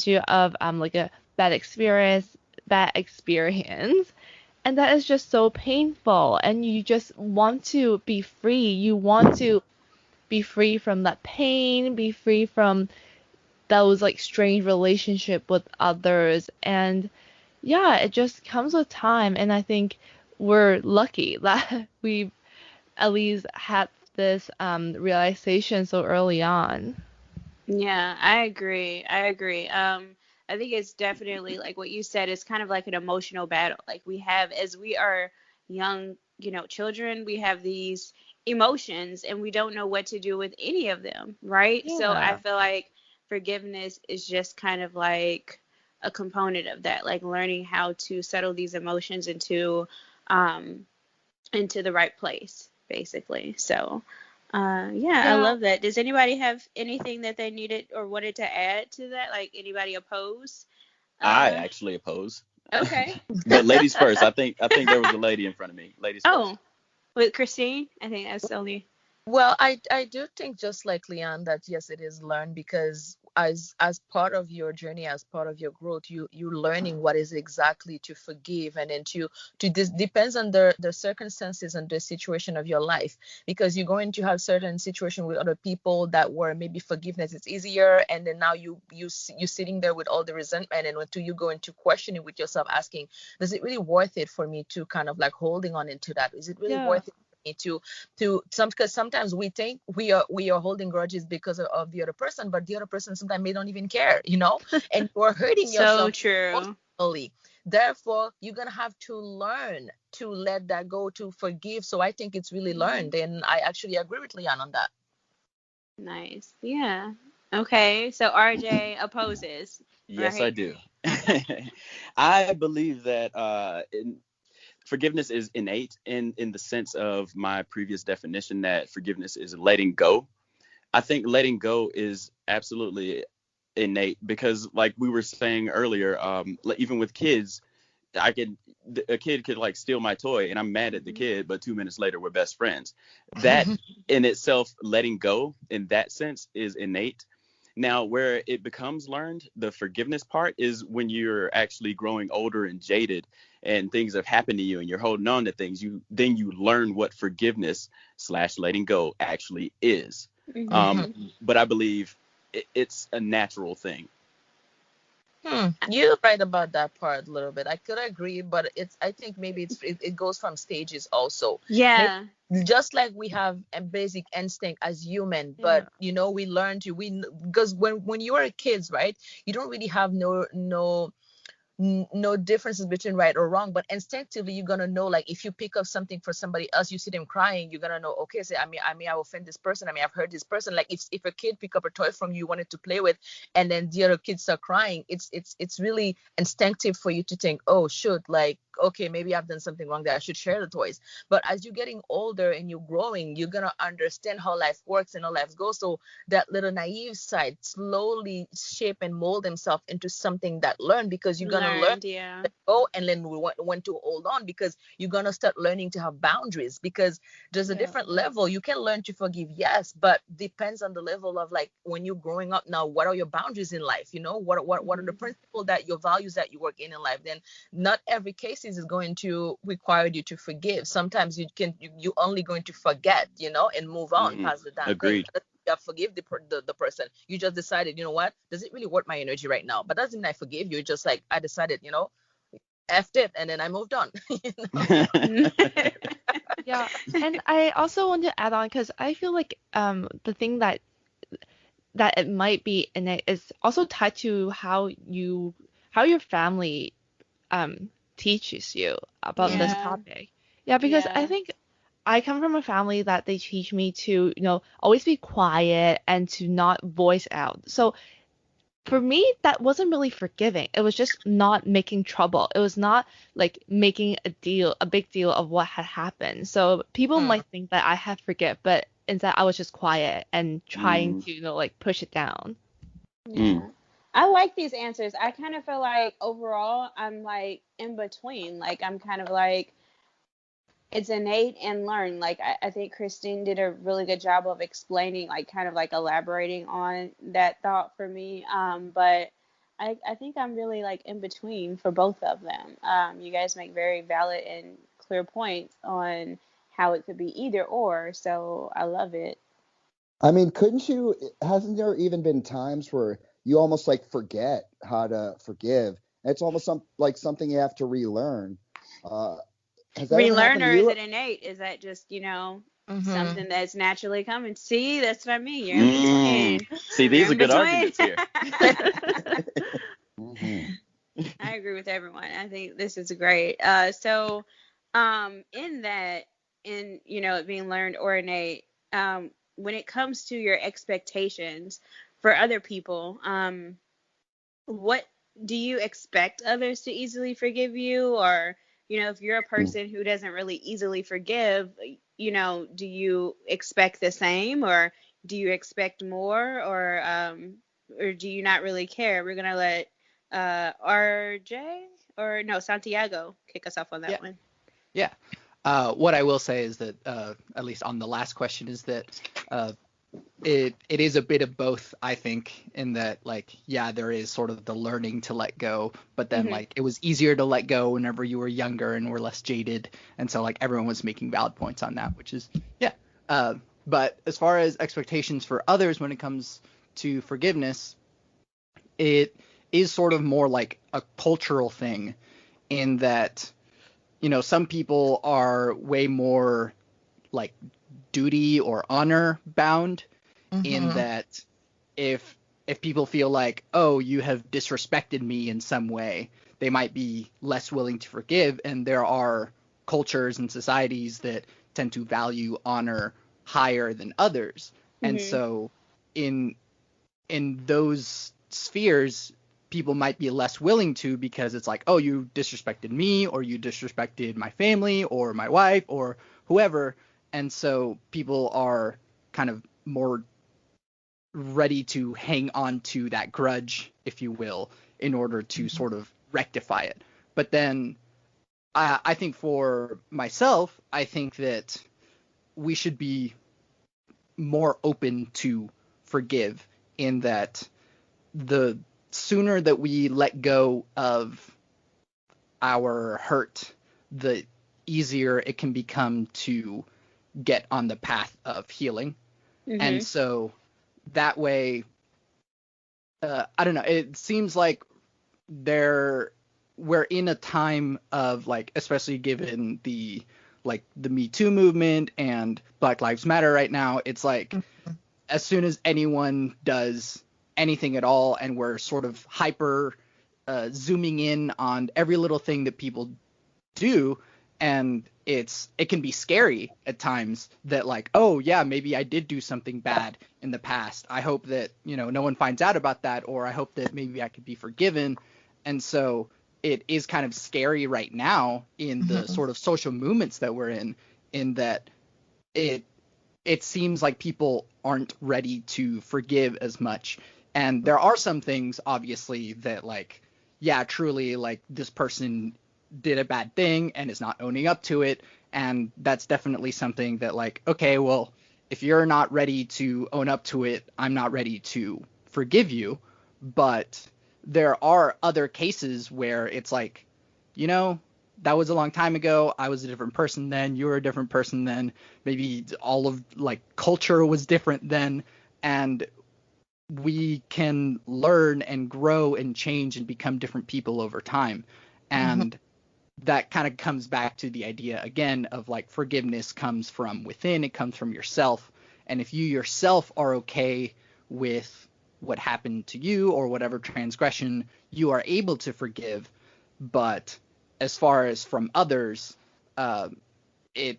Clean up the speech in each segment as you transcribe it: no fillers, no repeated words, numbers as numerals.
you of like a bad experience, and that is just so painful, and you just want to be free. You want to be free from that pain, be free from those like strange relationship with others. And yeah, it just comes with time, and I think we're lucky that we've at least had this realization so early on. Yeah, I agree. I agree. I think it's definitely like what you said, it's kind of like an emotional battle. Like we have, as we are young, children, we have these emotions and we don't know what to do with any of them, right? So I Yeah. feel like forgiveness is just kind of like a component of that, like learning how to settle these emotions um, into the right place, basically. So, yeah, I Yeah. love that. Does anybody have anything that they needed or wanted to add to that? Like anybody oppose? I Uh, actually oppose. okay. But ladies first. I think there was a lady in front of me. Ladies first. Oh, with Christine? I think that's the only. Well, I do think just like Leon that yes, it is learned because as part of your journey, as part of your growth, you learning what is exactly to forgive and then to this depends on the circumstances and the situation of your life because you're going to have certain situation with other people that were maybe forgiveness is easier and then now you sitting there with all the resentment and until you go into questioning with yourself asking, does it really worth it for me to kind of like holding on into that? Is it really Yeah. worth it for me to some because sometimes we think we are holding grudges because of the other person, but the other person sometimes may don't even care, and you're hurting So yourself true. emotionally. Therefore, you're gonna have to learn to let that go, to forgive. So I think it's really learned, and I actually agree with Leon on that. Nice. Yeah. Okay. So RJ opposes, Yes, I right? do. I believe that forgiveness is innate in the sense of my previous definition that forgiveness is letting go. I think letting go is absolutely innate because, like we were saying earlier, like, even with kids, I could a kid could like steal my toy and I'm mad at the Mhm. kid, but 2 minutes later we're best friends. That in itself, letting go in that sense is innate. Now, where it becomes learned, the forgiveness part is when you're actually growing older and jaded and things have happened to you and you're holding on to things, you learn what forgiveness slash letting go actually is. Mhm. But I believe it's a natural thing. You're right about that part a little bit. I could agree, but I think maybe it goes from stages also. Maybe Yeah. just like we have a basic instinct as human, but Yeah. we learn to because when you are kids, right, you don't really have no differences between right or wrong, but instinctively you're gonna know, like if you pick up something for somebody else, you see them crying, you're gonna know, okay, say I offend this person, I've hurt this person. Like if a kid pick up a toy from you wanted to play with and then the other kids start crying, it's really instinctive for you to think, oh shoot, like okay, maybe I've done something wrong, that I should share the toys. But as you're getting older and you're growing, you're gonna understand how life works and how life goes. So that little naive side slowly shape and mold himself into something that learn, because you're gonna learn Learned. Yeah. to go and then when to hold on, because you're gonna start learning to have boundaries, because there's a Yeah. different level. You can learn to forgive, yes, but depends on the level of, like, when you're growing up now, what are your boundaries in life, what are the Mhm. principles, that your values that you work in life. Then not every case is going to require you to forgive. Sometimes you only going to forget, and move on Hmm. past the damn thing. Agreed. You have forgive the person. You just decided, what, does it really worth my energy right now? But doesn't mean I forgive you. It's just like I decided, effed it, and then I moved on. Yeah. And I also want to add on because I feel like the thing that it might be in it is also tied to how your family um teaches you about this Mhm. Yeah. topic. Yeah, because I Yeah. think I come from a family that they teach me to, always be quiet and to not voice out. So for me, that wasn't really forgiving. It was just not making trouble. It was not like making a big deal of what had happened. So people Mm. might think that I had forget, but instead I was just quiet and trying Mm, to, like push it down. mm, Yeah. I like these answers. I kind of feel like overall I'm like in between. Like I'm kind of like it's innate and learned. Like I think Christine did a really good job of explaining, like kind of like elaborating on that thought for me. But I think I'm really like in between for both of them. You guys make very valid and clear points on how it could be either or, so I love it. I mean, couldn't you? Hasn't there even been times where you almost like forget how to forgive? It's almost like something you have to relearn. Uh, has that ever Relearn, happened to or is you? it innate? Is that just, Mm-hmm. something that's naturally coming? See, that's what I mean. You're in Mm. between. See, You're these are in good between. arguments here. Hmm. I agree with everyone. I think this is great. So, in that, it being learned or innate, when it comes to your expectations for other people, what do you expect others to easily forgive you? Or, if you're a person who doesn't really easily forgive, do you expect the same, or do you expect more, or do you not really care? We're gonna let RJ, or no, Santiago, kick us off on that Yeah. one. Yeah. What I will say is that, at least on the last question, is that uh, it is a bit of both, I think, in that, like, yeah, there is sort of the learning to let go, but then, Hmm. like, it was easier to let go whenever you were younger and were less jaded, and so, like, everyone was making valid points on that, which is, yeah. But as far as expectations for others when it comes to forgiveness, it is sort of more like a cultural thing, in that, some people are way more like duty or honor bound, in Mm-hmm. that if people feel like, oh, you have disrespected me in some way, they might be less willing to forgive. And there are cultures and societies that tend to value honor higher than others. And Hmm. so in those spheres, people might be less willing to, because it's like, oh, you disrespected me, or you disrespected my family or my wife or whoever. And so people are kind of more ready to hang on to that grudge, if you will, in order to sort of rectify it. But then I think for myself, I think that we should be more open to forgive, in that the sooner that we let go of our hurt, the easier it can become to get on the path of healing. And Hmm. so that way, I don't know, it seems like there we're in a time of, like, especially given the, like, the Me Too movement and Black Lives Matter right now, it's like, as soon as anyone does anything at all, and we're sort of hyper zooming in on every little thing that people do, and it can be scary at times that, like, oh yeah, maybe I did do something bad in the past, I hope that no one finds out about that, or I hope that maybe I could be forgiven. And so it is kind of scary right now in the Mm-hmm. sort of social movements that we're in that it it seems like people aren't ready to forgive as much. And there are some things, obviously, that, like, yeah, truly, like, this person did a bad thing and is not owning up to it. And that's definitely something that, like, okay, well, if you're not ready to own up to it, I'm not ready to forgive you. But there are other cases where it's like, you know, that was a long time ago. I was a different person then. You were a different person then. Maybe all of, like, culture was different then. And we can learn and grow and change and become different people over time. Mm-hmm. And that kind of comes back to the idea again of, like, forgiveness comes from within, it comes from yourself. And if you yourself are okay with what happened to you or whatever transgression, you are able to forgive. But as far as from others, uh, it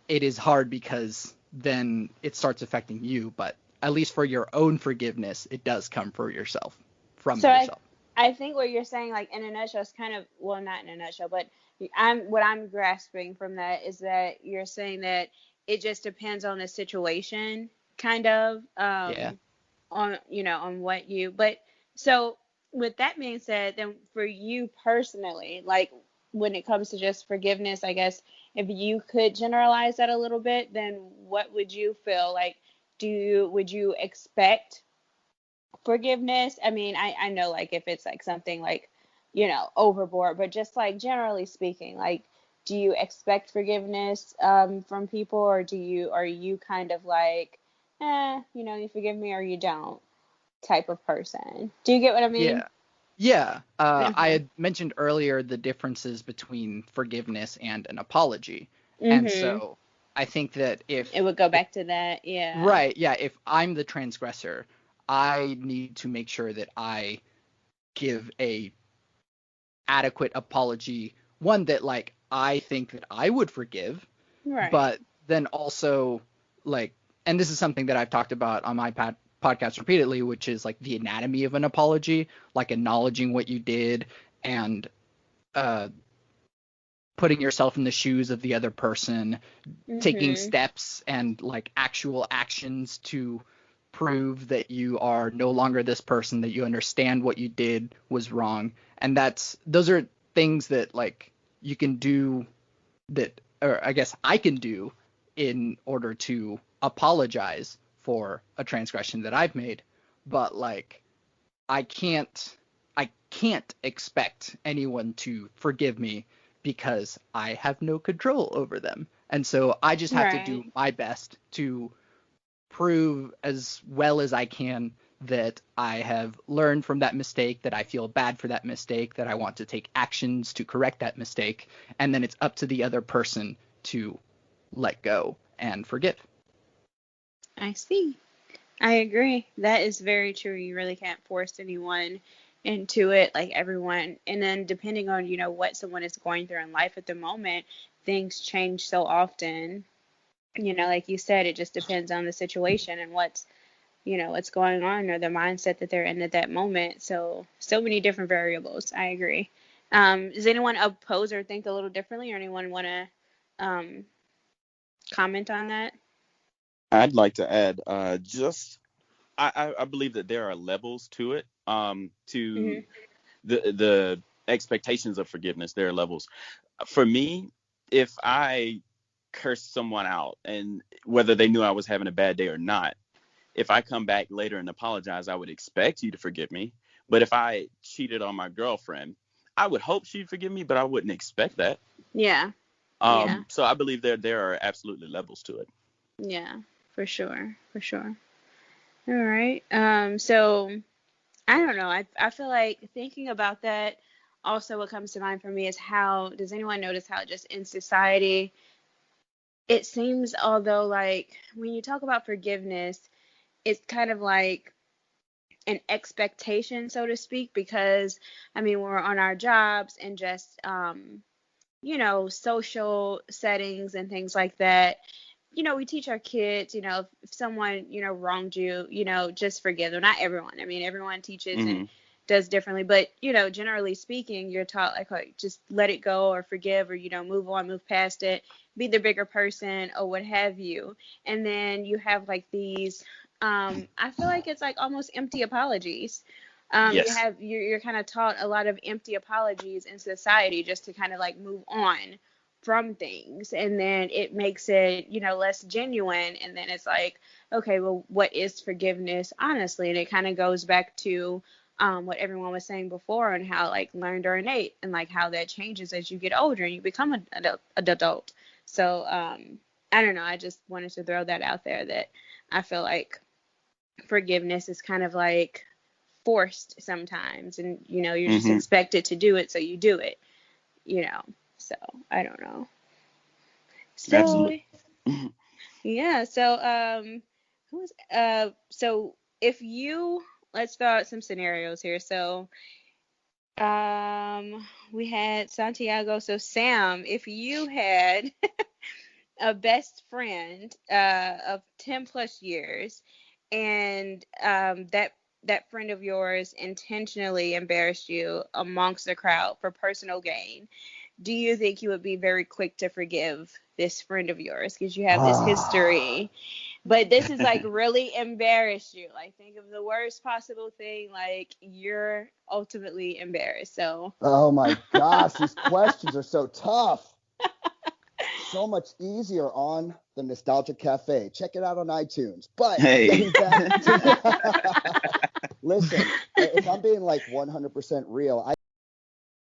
it is hard, because then it starts affecting you. But at least for your own forgiveness, it does come for yourself, from So yourself. I think what you're saying, like, in a nutshell, is kind of, well, not in a nutshell, but what I'm grasping from that is that you're saying that it just depends on the situation, kind of, Yeah. on what you. But so with that being said, then for you personally, like, when it comes to just forgiveness, I guess if you could generalize that a little bit, then what would you feel like? Would you expect forgiveness. I mean, I know like if it's like something like, overboard, but just like generally speaking, like, do you expect forgiveness from people, or are you kind of like, you forgive me or you don't type of person? Do you get what I mean? Yeah. Yeah. I Mhm. had mentioned earlier the differences between forgiveness and an apology. And Mhm. so I think that It would go back to that. Yeah. right, yeah, if I'm the transgressor, I need to make sure that I give a adequate apology, one that like I think that I would forgive, Right. but then also like, and this is something that I've talked about on my podcast repeatedly, which is like the anatomy of an apology, like acknowledging what you did and uh, putting yourself in the shoes of the other person, taking Mhm. steps and like actual actions to prove that you are no longer this person, that you understand what you did was wrong. And those are things that like you can do that, or I guess I can do in order to apologize for a transgression that I've made. But like I can't expect anyone to forgive me because I have no control over them. And so I just have to do Right. my best to prove as well as I can that I have learned from that mistake, that I feel bad for that mistake, that I want to take actions to correct that mistake, and then it's up to the other person to let go and forgive. I see. I agree. That is very true. You really can't force anyone into it, like everyone. And then depending on, what someone is going through in life at the moment, things change so often. Like you said, it just depends on the situation and what's going on, or the mindset that they're in at that moment. So many different variables. I agree. Does anyone oppose or think a little differently, or anyone want to um, comment on that? I'd like to add, just I believe that there are levels to it. To Hmm. the expectations of forgiveness, there are levels. For me, if I cursed someone out, and whether they knew I was having a bad day or not, if I come back later and apologize, I would expect you to forgive me. But if I cheated on my girlfriend, I would hope she'd forgive me, but I wouldn't expect that. Yeah. Yeah. So I believe there are absolutely levels to it. Yeah. For sure. For sure. All right. So I don't know. I feel like thinking about that, also what comes to mind for me is how does anyone notice how just in society it seems, although like when you talk about forgiveness, it's kind of like an expectation, so to speak, because I mean when we're on our jobs and just social settings and things like that, we teach our kids, if someone, wronged you, just forgive them. Not everyone. I mean, everyone teaches and Hmm. does differently, but, generally speaking, you're taught like just let it go or forgive or, move on, move past it, be the bigger person or what have you. And then you have like these, I feel like it's like almost empty apologies. Yes. You're kind of taught a lot of empty apologies in society just to kind of like move on from things, and then it makes it less genuine, and then it's like, okay, well, what is forgiveness honestly? And it kind of goes back to what everyone was saying before, and how like learned or innate, and like how that changes as you get older and you become an adult. So I don't know, I just wanted to throw that out there, that I feel like forgiveness is kind of like forced sometimes, and you're just Hmm. expected to do it, so you do it, you know so I don't know. So Absolutely. yeah, so if you, let's throw out some scenarios here. So we had Santiago. So Sam, if you had a best friend of 10 plus years, and that friend of yours intentionally embarrassed you amongst the crowd for personal gain, do you think you would be very quick to forgive this friend of yours because you have this history? But this is like really embarrassed you. Like, think of the worst possible thing. Like, you're ultimately embarrassed. So, Oh my gosh, these questions are so tough. So much easier on the Nostalgia Cafe. Check it out on iTunes. But Hey. getting back to Listen, if I'm being like 100% real,